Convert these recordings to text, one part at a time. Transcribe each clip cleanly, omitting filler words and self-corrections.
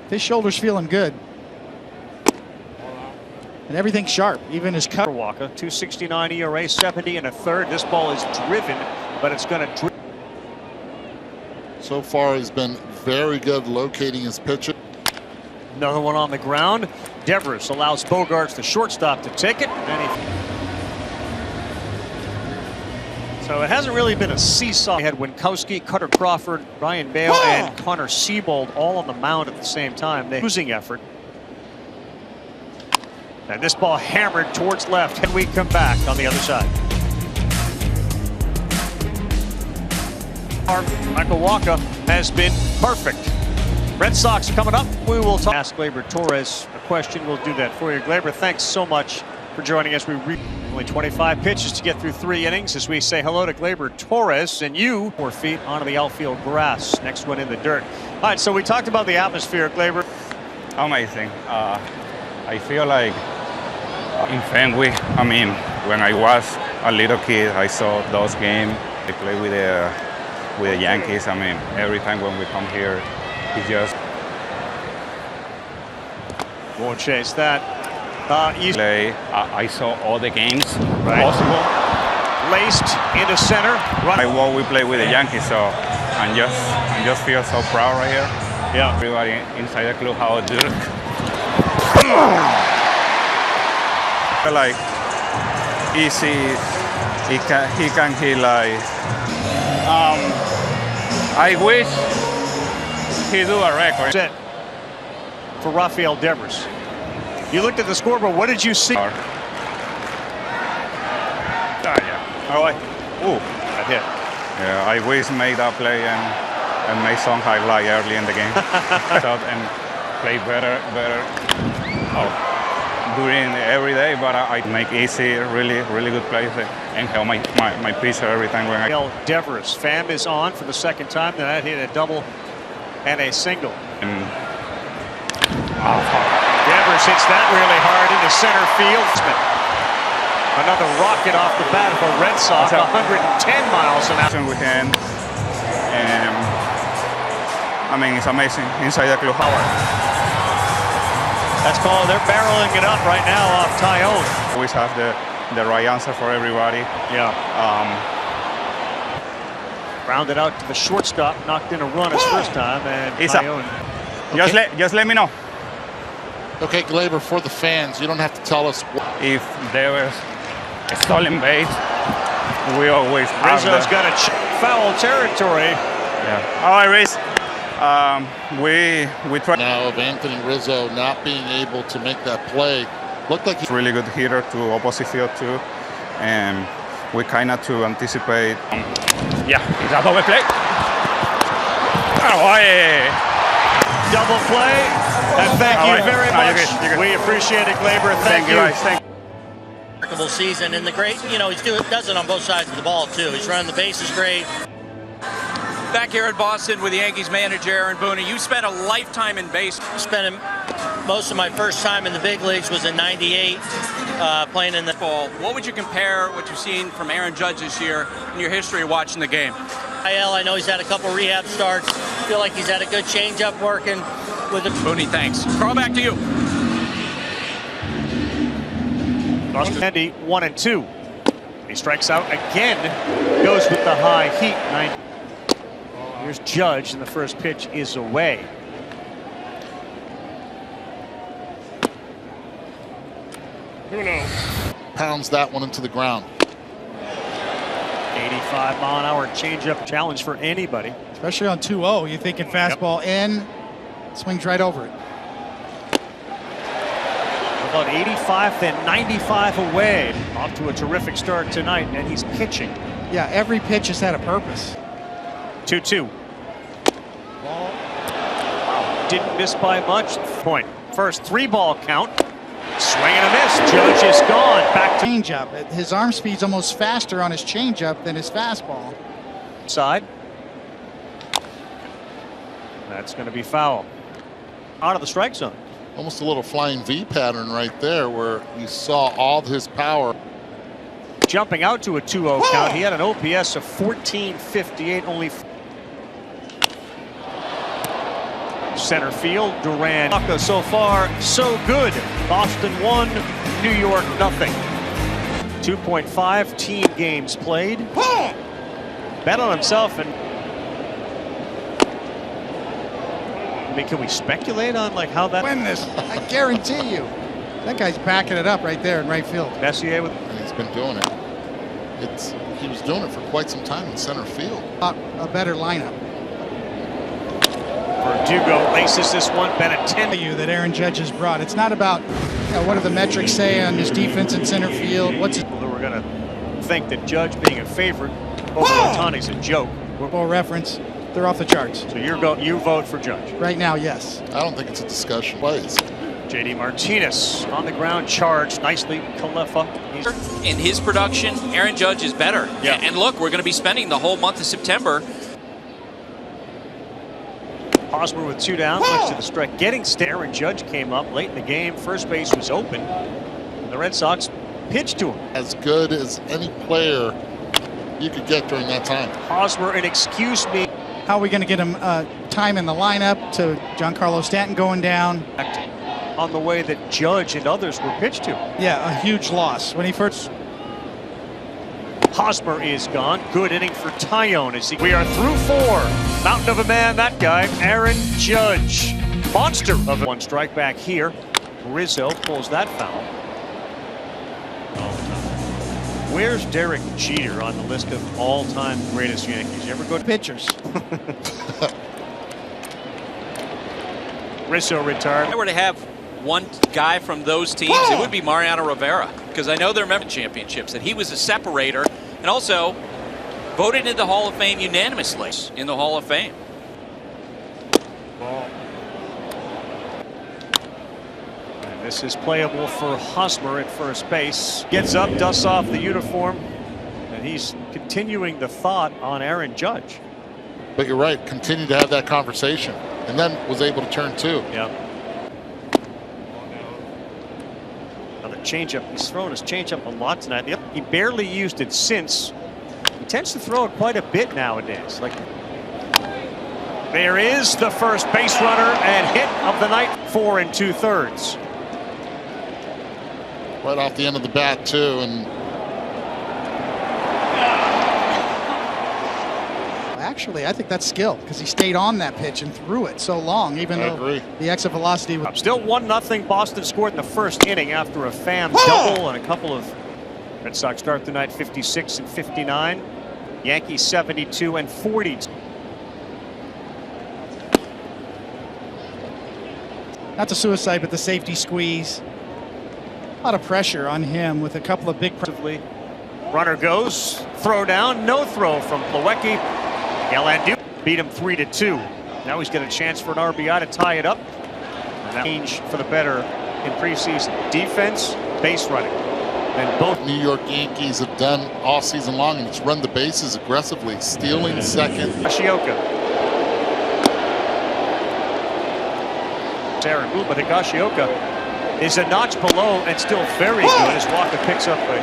His shoulder's feeling good. And everything's sharp, even his cut. Walker, 2.69 ERA, 70 and a third. This ball is driven, but it's going to. So far, he's been very good locating his pitcher. Another one on the ground. Devers allows Bogarts, the shortstop, to take it. So it hasn't really been a seesaw. We had Winkowski, Cutter Crawford, Ryan Bale, and Connor Siebold all on the mound at the same time. The losing effort. And this ball hammered towards left. Can we come back on the other side? Michael Wacha has been perfect. Red Sox coming up. We will talk. Ask Gleyber Torres a question. We'll do that for you. Gleyber, thanks so much for joining us. Only 25 pitches to get through 3 innings as we say hello to Gleyber Torres. And you, 4 feet onto the outfield grass. Next one in the dirt. All right, so we talked about the atmosphere, Gleyber. Amazing. I feel like in Fenway, I mean, when I was a little kid, I saw those games. I play with the Yankees. I mean, every time when we come here, it's just won't chase that. I saw all the games possible. Laced into center. We play with the Yankees, so I just feel so proud right here. Yeah. Everybody inside the clubhouse, dude. Like easy, he can hit like. I wish he do a record. Set for Rafael Devers. You looked at the scoreboard. What did you see? Yeah. Oh, that hit. Yeah, I wish made that play and made some highlight early in the game. And play better. Doing every day, but I make easy, really good plays and help my pitcher every time when I. Devers, Pham is on for the second time. Then that hit a double and a single. Devers hits that really hard into center field. Another rocket off the bat of a Red Sox, 110 miles an hour. With him, and I mean it's amazing inside the club. That's called, they're barreling it up right now off Tyone. Always have the right answer for everybody. Yeah. Rounded out to the shortstop, knocked in a run his first time, and Tyone. Okay. Just let me know. Okay, Gleyber, for the fans, you don't have to tell us. If there was a stolen base, we always have Rizzo's got a foul territory. Yeah. All right, Riz. We try now of Anthony Rizzo not being able to make that play. Looked like he's a really good hitter to opposite field too, and we kind of to anticipate. Yeah, it's a double play. Double play, and thank you very much. You're good. We appreciate it, Gleyber. Thank you. Guys. Thank you. Remarkable season, and the great, he does it on both sides of the ball too. He's running the bases great. Back here at Boston with the Yankees manager Aaron Boone. You spent a lifetime in baseball. Most of my first time in the big leagues was in '98, playing in the ball. What would you compare what you've seen from Aaron Judge this year in your history of watching the game? I know he's had a couple rehab starts. Feel like he's had a good changeup working with the. Boone, thanks. Carl, back to you. Andy 1-2. He strikes out again. Goes with the high heat. Here's Judge, and the first pitch is away. Who knows? Pounds that one into the ground. 85-mile-an-hour changeup challenge for anybody. Especially on 2-0. You're thinking fastball in, swings right over it. About 85, then 95 away. Off to a terrific start tonight, and he's pitching. Yeah, every pitch has had a purpose. 2-2. Ball. Didn't miss by much. Point. First 3-ball count. Swing and a miss. Judge is gone. Back to changeup. His arm speed's almost faster on his changeup than his fastball. Side. That's going to be foul. Out of the strike zone. Almost a little flying V pattern right there where you saw all of his power. Jumping out to a 2-0 count. He had an OPS of 1458, only center field. Duran. So far, so good. Boston 1, New York nothing. 2.5 team games played. Bet on himself, and I mean, can we speculate on like how that Win this, I guarantee you. That guy's backing it up right there in right field. Messier with And he's been doing it. He was doing it for quite some time in center field. A better lineup. Verdugo laces this one. Bennett 10. You that Aaron Judge has brought. It's not about what do the metrics say on his defense in center field. What's his We're going to think that Judge being a favorite over Ohtani's a joke. football reference? They're off the charts. So you vote for Judge Right now, yes. I don't think it's a discussion. Plays. JD Martinez on the ground, charged nicely. Kalefa. In his production, Aaron Judge is better. Yeah. And look, we're going to be spending the whole month of September. Hosmer with 2 down, next to the strike. Getting Aaron Judge came up late in the game. First base was open. And the Red Sox pitched to him. As good as any player you could get during that time. Hosmer, and excuse me. How are we going to get him time in the lineup to Giancarlo Stanton going down? On the way that Judge and others were pitched to. Yeah, a huge loss. When he first... Hosmer is gone. Good inning for Tyone. We are through 4. Mountain of a man, that guy. Aaron Judge. Monster of one strike back here. Rizzo pulls that foul. Where's Derek Jeter on the list of all-time greatest Yankees? You ever go to pitchers? Rizzo retired. If I were to have one guy from those teams, it would be Mariano Rivera, because I know they're member championships, and he was a separator and also voted into the Hall of Fame unanimously in the Hall of Fame. And this is playable for Hosmer at first base. Gets up, dusts off the uniform, and he's continuing the thought on Aaron Judge. But you're right. Continue to have that conversation. And then was able to turn 2. Yeah. Another changeup. He's thrown his changeup a lot tonight. Yep. He barely used it since. He tends to throw it quite a bit nowadays. Like, there is the first base runner and hit of the night. 4 2/3. Right off the end of the bat, too. And Actually, I think that's skill because he stayed on that pitch and threw it so long, even though the exit velocity was... Still 1-0. Boston scored in the first inning after a Pham double and a couple of Red Sox start the night 56 and 59. Yankees 72 and 40. Not the suicide, but the safety squeeze. A lot of pressure on him with a couple of big... Runner goes, throw down, no throw from Plawecki. Yalandu beat him 3-2. Now he's got a chance for an RBI to tie it up. And that change for the better in preseason. Defense, base running. And both New York Yankees have done all season long, and it's run the bases aggressively, stealing second. Higashioka. Aaron Boone, but Higashioka is a notch below and still very good as Walker picks up a...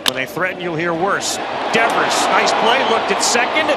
When they threaten, you'll hear worse. Devers, nice play, looked at second.